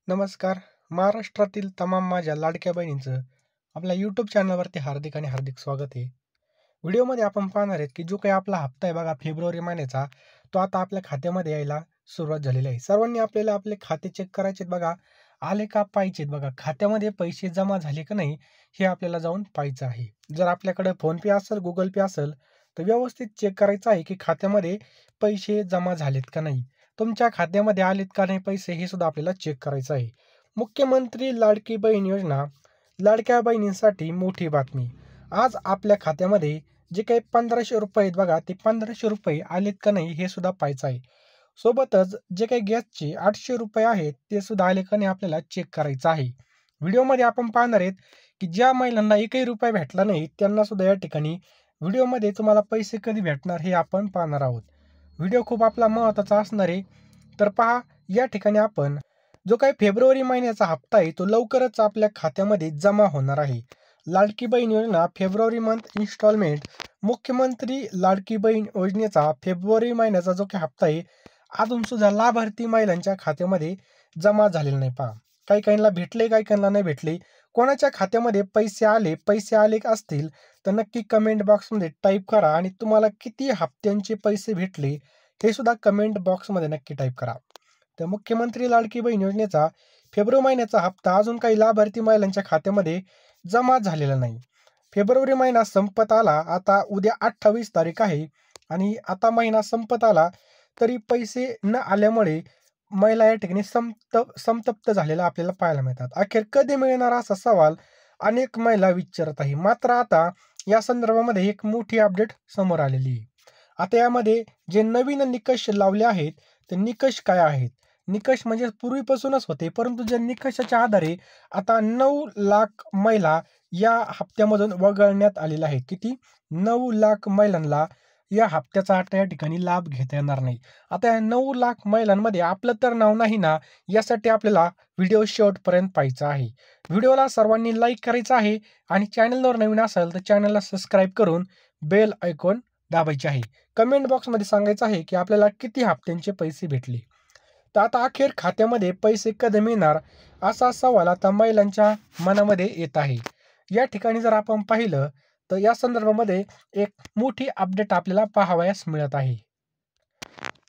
नमस्कार. महाराष्ट्रातील तमाम माझ्या लाडक्या बहिणींचं आपल्या यूट्यूब चॅनलवरती हार्दिक आणि हार्दिक स्वागत आहे. व्हिडिओमध्ये आपण पाहणार आहेत की जो काही आपला हप्ता आहे बघा फेब्रुवारी महिन्याचा, तो आता आपल्या खात्यामध्ये यायला सुरुवात झालेली आहे. सर्वांनी आपल्याला आपले खाते चेक करायचे आहेत बघा. आले का पाहायचे आहेत बघा. खात्यामध्ये पैसे जमा झाले का नाही हे आपल्याला जाऊन पाहायचं आहे. जर आपल्याकडे फोनपे असेल, गुगल पे असेल तर व्यवस्थित चेक करायचं आहे की खात्यामध्ये पैसे जमा झालेत का नाही. तुमच्या खात्यामध्ये आलेत का नाही पैसे हे सुद्धा आपल्याला चेक करायचं आहे. मुख्यमंत्री लाडकी बहीण योजना, लाडक्या बहिणींसाठी मोठी बातमी. आज आपल्या खात्यामध्ये जे काही ₹1500 आहेत बघा, ते ₹1500 आलेत का नाही हे सुद्धा पाहायचं आहे. सोबतच जे काही गॅसचे ₹800 आहेत ते सुद्धा आले का नाही आपल्याला चेक करायचं आहे. व्हिडिओमध्ये आपण पाहणार आहेत की ज्या महिलांना एकही रुपया भेटला नाही त्यांना सुद्धा या ठिकाणी व्हिडिओमध्ये तुम्हाला पैसे कधी भेटणार हे आपण पाहणार आहोत. व्हिडिओ खूप आपला महत्त्वाचा असणार आहे. तर पहा, या ठिकाणी आपण जो काही फेब्रुवारी महिन्याचा हप्ता आहे तो लवकरच आपल्या खात्यामध्ये जमा होणार आहे. लाडकी बहीण योजना फेब्रुवारी मंथ इन्स्टॉलमेंट. मुख्यमंत्री लाडकी बहीण योजनेचा फेब्रुवारी महिन्याचा जो काही हप्ता आहे अजून सुद्धा लाभार्थी महिलांच्या खात्यामध्ये जमा झालेला नाही. पहा, काही काहींना भेटले, काही काहींना नाही भेटले. कोणाच्या खात्यामध्ये पैसे आले असतील तर नक्की कमेंट बॉक्समध्ये टाईप करा आणि तुम्हाला किती हप्त्यांचे पैसे भेटले हे सुद्धा कमेंट बॉक्समध्ये नक्की टाईप करा. तर मुख्यमंत्री लाडकी बहीण योजनेचा फेब्रुवारी महिन्याचा हप्ता अजून काही लाभार्थी महिलांच्या खात्यामध्ये जमा झालेला नाही. फेब्रुवारी महिना संपत आला. आता उद्या 28 तारीख आहे आणि आता महिना संपत आला तरी पैसे न आल्यामुळे महिला या ठिकाणी संतप्त झालेला आपल्याला पाहायला मिळतात. अखेर कधी मिळणार असा सवाल अनेक महिला विचारत आहे. मात्र आता या संदर्भामध्ये एक मोठी अपडेट समोर आलेली आहे. आता यामध्ये जे नवीन निकष लावले आहेत ते निकष काय आहेत? निकष म्हणजे पूर्वीपासूनच होते, परंतु ज्या निकषाच्या आधारे आता 9 लाख महिला या हप्त्यामधून वगळण्यात आलेल्या आहेत. किती? 9 लाख महिलांना या हप्त्याचा आता या ठिकाणी लाभ घेता येणार नाही. आता या 9 लाख महिलांमध्ये आपलं तर नाव नाही ना, यासाठी आपल्याला व्हिडिओ शेवटपर्यंत पाहायचा आहे. व्हिडिओला सर्वांनी लाईक करायचं आहे आणि चॅनलवर नवीन असाल तर चॅनलला सबस्क्राईब करून बेल आयकॉन दाबायचे आहे. कमेंट बॉक्समध्ये सांगायचं आहे की आपल्याला किती हप्त्यांचे पैसे भेटले. तर आता अखेर खात्यामध्ये पैसे कधी मिळणार असा सवाल आता महिलांच्या मनामध्ये येत आहे. या ठिकाणी जर आपण पाहिलं तर या संदर्भामध्ये एक मोठी अपडेट आपल्याला पाहावयास मिळत आहे.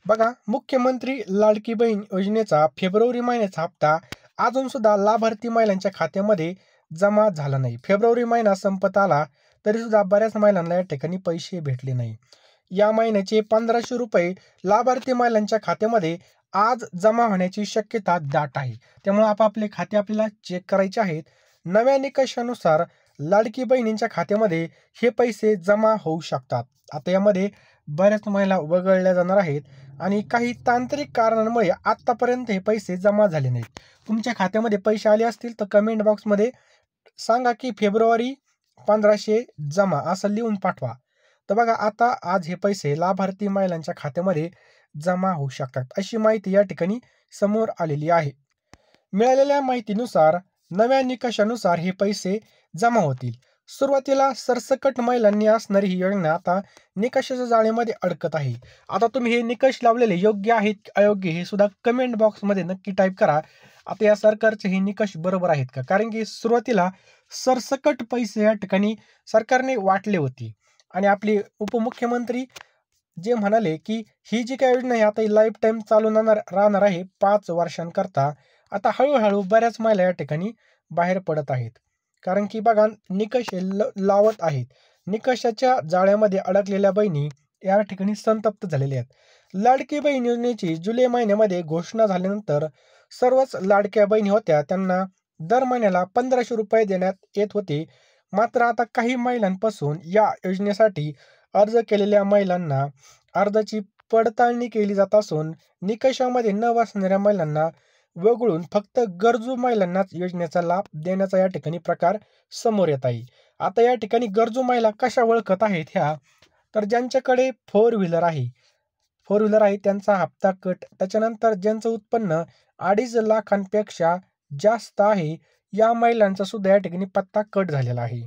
बघा, मुख्यमंत्री लाडकी बहीण योजनेचा फेब्रुवारी महिन्याचा हप्ता अजून सुद्धा लाभार्थी महिलांच्या खात्यामध्ये जमा झाला नाही. फेब्रुवारी महिना संपत आला तरी सुद्धा बऱ्याच महिलांना या ठिकाणी पैसे भेटले नाही. या महिन्याचे ₹1500 लाभार्थी महिलांच्या खात्यामध्ये आज जमा होण्याची शक्यता दाट आहे. त्यामुळे आपापले खाते आपल्याला चेक करायचे आहेत. नव्या निकषानुसार लाडकी बहिणींच्या खात्यामध्ये हे पैसे जमा होऊ शकतात. आता यामध्ये बऱ्याच महिला वगळल्या जाणार आहेत आणि काही तांत्रिक कारणांमुळे आत्तापर्यंत हे पैसे जमा झाले नाहीत. तुमच्या खात्यामध्ये पैसे आले असतील तर कमेंट बॉक्समध्ये सांगा की फेब्रुवारी 1500 जमा असं लिहून पाठवा. तर बघा, आता आज हे पैसे लाभार्थी महिलांच्या खात्यामध्ये जमा होऊ शकतात अशी माहिती या ठिकाणी समोर आलेली आहे. मिळालेल्या माहितीनुसार नव्या निकषानुसार हे पैसे जमा होतील. सुरुवातीला सरसकट महिलांनी असणारी ही योजना आता निकषाच्या जाळेमध्ये अडकत आहे. आता तुम्ही हे निकष लावलेले योग्य आहेत की अयोग्य हे सुद्धा कमेंट बॉक्समध्ये नक्की टाईप करा. आता या सरकारचे हे निकष बरोबर आहेत का? कारण की सुरुवातीला सरसकट पैसे या ठिकाणी सरकारने वाटले होते आणि आपले उपमुख्यमंत्री जे म्हणाले की ही जी काही योजना आहे आता ही लाईफ टाईम चालू राहणार आहे 5 वर्षांकरता. आता हळूहळू बऱ्याच महिला या ठिकाणी बाहेर पडत आहेत. कारण की बघा, निकष लावत आहेत. निकषाच्या जाळ्यामध्ये अडकलेल्या बहिणी या ठिकाणी संतप्त झालेल्या आहेत. लाडकी बहीण योजनेची जुलै महिन्यामध्ये घोषणा झाल्यानंतर सर्वच लाडक्या बहिणी होत्या त्यांना दर महिन्याला ₹1500 देण्यात येत होते. मात्र आता काही महिलांपासून या योजनेसाठी अर्ज केलेल्या महिलांना अर्जाची पडताळणी केली जात असून निकषामध्ये न बसणाऱ्या महिलांना वगळून फक्त गरजू महिलांनाच योजनेचा लाभ देण्याचा या ठिकाणी प्रकार समोर येत आहे. आता या ठिकाणी गरजू महिला कशा ओळखत आहेत ह्या, तर ज्यांच्याकडे फोर व्हीलर आहे त्यांचा हप्ता कट. त्याच्यानंतर ज्यांचं उत्पन्न 2.5 लाखांपेक्षा जास्त आहे या महिलांचा सुद्धा या ठिकाणी पत्ता कट झालेला आहे.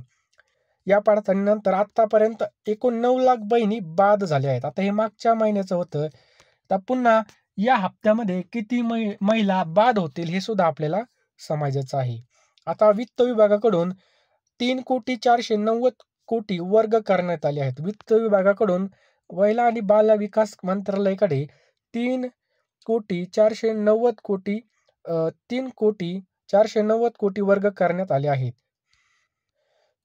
या पडताळणीनंतर आतापर्यंत एकूण 9 लाख बहिणी बाद झाल्या आहेत. आता हे मागच्या महिन्याचं होतं. तर पुन्हा या हप्त्यामध्ये किती महिला बाद होतील हे सुद्धा आपल्याला समजायचं आहे. आता वित्त विभागाकडून 3,490,00,00,000 वर्ग करण्यात आले आहेत. वित्त विभागाकडून महिला आणि बाल विकास मंत्रालयाकडे 3,490,00,00,000 3,490,00,000 वर्ग करण्यात आले आहेत.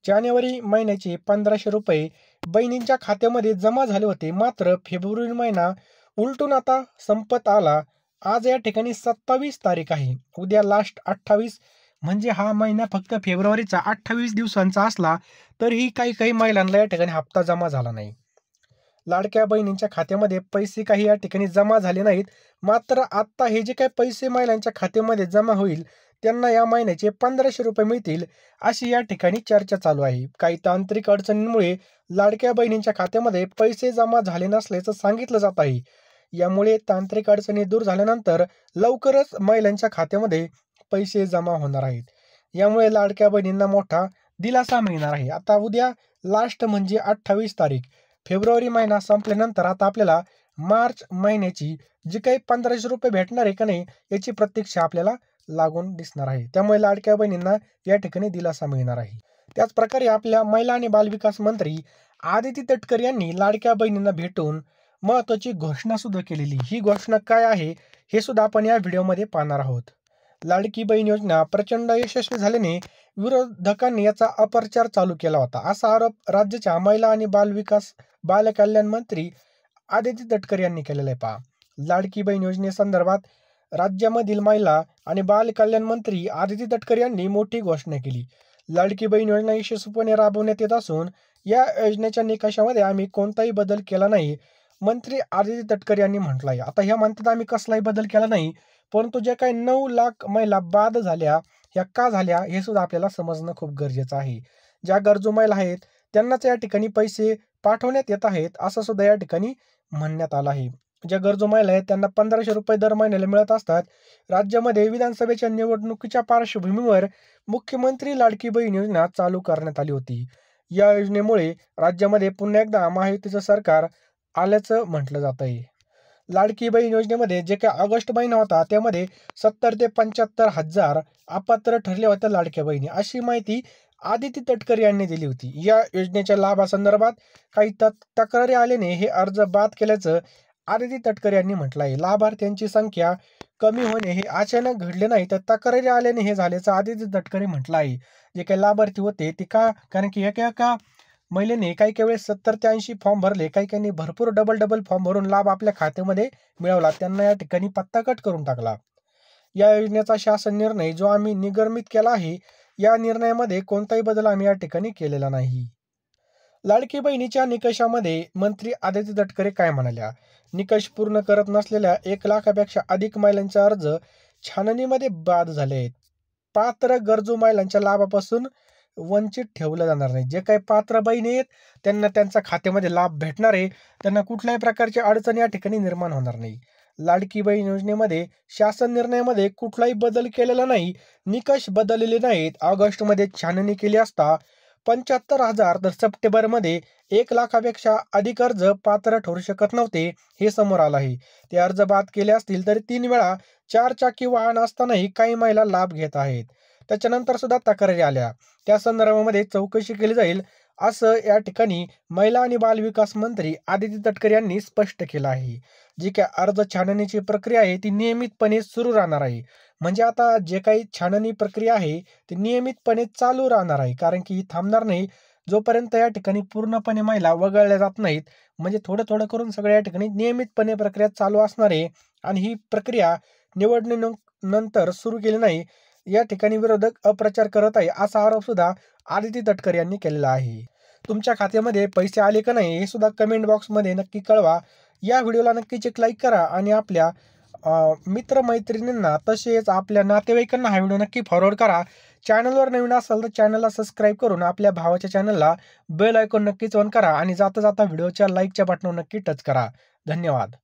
जानेवारी महिन्याचे ₹1,500 बहिणींच्या खात्यामध्ये जमा झाले होते. मात्र फेब्रुवारी महिना उलटून आता संपत आला. आज या ठिकाणी 27 तारीख आहे. उद्या लास्ट 28, म्हणजे हा महिना फक्त फेब्रुवारीचा 28 दिवसांचा असला तरीही काही महिलांना या ठिकाणी हप्ता जमा झाला नाही. लाडक्या बहिणींच्या खात्यामध्ये पैसे काही या ठिकाणी जमा झाले नाहीत. मात्र आता हे जे काही पैसे महिलांच्या खात्यामध्ये जमा होईल त्यांना या महिन्याचे ₹1,500 मिळतील, अशी या ठिकाणी चर्चा चालू आहे. काही तांत्रिक अडचणींमुळे लाडक्या बहिणींच्या खात्यामध्ये पैसे जमा झाले नसल्याचं सांगितलं जात आहे. यामुळे तांत्रिक अडचणी दूर झाल्यानंतर लवकरच महिलांच्या खात्यामध्ये पैसे जमा होणार आहेत. यामुळे लाडक्या बहिणींना मोठा दिलासा मिळणार आहे. आता उद्या लास्ट म्हणजे 28 तारीख. फेब्रुवारी महिना संपल्यानंतर आता आपल्याला मार्च महिन्याची जी काही ₹1,500 भेटणार आहे का नाही याची प्रतीक्षा आपल्याला लागून दिसणार आहे. त्यामुळे लाडक्या बहिणींना या ठिकाणी दिलासा मिळणार आहे. त्याचप्रकारे आपल्या महिला आणि बालविकास मंत्री आदिती तटकरे यांनी लाडक्या बहिणींना भेटून महत्त्वाची घोषणा सुद्धा केलेली. ही घोषणा काय आहे हे सुद्धा आपण या व्हिडिओमध्ये पाहणार आहोत. लाडकी बहीण योजना प्रचंड यशस्वी झाल्याने विरोधकांनी याचा अपप्रचार चालू केला होता, असा आरोप राज्याच्या महिला आणि बालकल्याण मंत्री आदिती तटकरे यांनी केलेला आहे. पहा, लाडकी बहीण योजनेसंदर्भात राज्यामधील महिला आणि बालकल्याण मंत्री आदिती तटकरे यांनी मोठी घोषणा केली. लाडकी बहीण योजना यशस्वीपणे राबवण्यात येत असून या योजनेच्या निकषामध्ये आम्ही कोणताही बदल केला नाही, मंत्री आदिती तटकरे यांनी म्हटलं आहे. आता ह्या म्हणतात आम्ही कसलाही बदल केला नाही, परंतु ज्या काही 9 लाख महिला बाद झाल्या ह्या का झाल्या हे सुद्धा आपल्याला समजणं खूप गरजेचं आहे. ज्या गरजू महिला आहेत त्यांनाच या ठिकाणी पैसे पाठवण्यात येत आहेत, असं सुद्धा या ठिकाणी म्हणण्यात आलं आहे. ज्या गरजू महिला आहेत त्यांना ₹1,500 दर महिन्याला मिळत असतात. राज्यामध्ये विधानसभेच्या निवडणुकीच्या पार्श्वभूमीवर मुख्यमंत्री लाडकी बहीण योजना चालू करण्यात आली होती. या योजनेमुळे राज्यामध्ये पुन्हा एकदा महायुतीचं सरकार आल्याचं म्हटलं जात आहे. लाडकी बहीण योजनेमध्ये जे काही ऑगस्ट महिना होता त्यामध्ये 70 ते 75 हजार अपात्र ठरल्या होत्या लाडक्या बहिणी, अशी माहिती आदिती तटकरे यांनी दिली होती. या योजनेच्या लाभासंदर्भात काही तक्रारी आल्याने हे अर्ज बाद केल्याचं आदिती तटकरे यांनी म्हटलं आहे. लाभार्थ्यांची संख्या कमी होणे हे अचानक घडले नाही, तर तक्रारी आल्याने हे झाल्याचं आदिती तटकरे म्हटलं आहे. जे काही लाभार्थी होते ते कारण की एका महिलेने काही वेळेस 70 ते 80 फॉर्म भरले, काही भरपूर डबल फॉर्म भरून लाभ आपल्या खात्यामध्ये मिळवला, त्यांना या ठिकाणी पत्ता कट करून टाकला. या योजनेचा शासन निर्णय जो आम्ही निर्गमित केला आहे, या निर्णयामध्ये कोणताही बदल आम्ही या ठिकाणी केलेला नाही. लाडकी बहिणीच्या निकषामध्ये मंत्री आदिती तटकरे काय म्हणाल्या? निकष पूर्ण करत नसलेल्या 1 लाखापेक्षा अधिक महिलांचे अर्ज छाननीमध्ये बाद झाले आहेत. पात्र गरजू महिलांच्या लाभापासून वंचित ठेवलं जाणार नाही. जे काही पात्र बहिणी आहेत त्यांना त्यांच्या खात्यामध्ये लाभ भेटणार आहे. त्यांना कुठल्याही प्रकारची अडचण या ठिकाणी निर्माण होणार नाही. लाडकी बहीण योजनेमध्ये शासन निर्णयामध्ये कुठलाही बदल केलेला नाही, निकष बदललेले नाहीत. ऑगस्टमध्ये छाननी केली असता 75,000 तर सप्टेंबरमध्ये 1 लाखापेक्षा अधिक अर्ज पात्र ठरू शकत नव्हते, हे समोर आलं आहे. ते अर्ज बाद केले असतील तरी 3 वेळा 4 चाकी वाहन असतानाही काही महिला लाभ घेत आहेत. त्याच्यानंतर सुद्धा तक्रारी आल्या, त्या संदर्भामध्ये चौकशी केली जाईल, असं या ठिकाणी महिला आणि बालविकास मंत्री आदिती तटकरे यांनी स्पष्ट केलं आहे. जी काय अर्ज छाननीची प्रक्रिया आहे ती नियमितपणे सुरू राहणार आहे. म्हणजे आता जे काही छाननी प्रक्रिया आहे ती नियमितपणे चालू राहणार आहे, कारण की ही थांबणार नाही जोपर्यंत या ठिकाणी पूर्णपणे महिला वगळल्या जात नाहीत. म्हणजे थोडं करून सगळ्या या ठिकाणी नियमितपणे प्रक्रिया चालू असणार आहे आणि ही प्रक्रिया निवडणुकीनंतर सुरू केली नाही, या ठिकाणी विरोधक अपप्रचार करत आहे, असा आरोप सुद्धा आदिती तटकरे यांनी केलेला आहे. तुमच्या खात्यामध्ये पैसे आले का नाही हे सुद्धा कमेंट बॉक्समध्ये नक्की कळवा. या व्हिडिओला नक्कीच एक लाईक करा आणि आपल्या मित्रमैत्रिणींना तसेच आपल्या नातेवाईकांना हा व्हिडिओ नक्की फॉरवर्ड करा. चॅनलवर नवीन असाल तर चॅनलला सबस्क्राईब करून आपल्या भावाच्या चॅनलला बेल आयकॉन नक्कीच ऑन करा आणि जाता व्हिडिओच्या लाईकच्या बटनावर नक्की टच करा. धन्यवाद.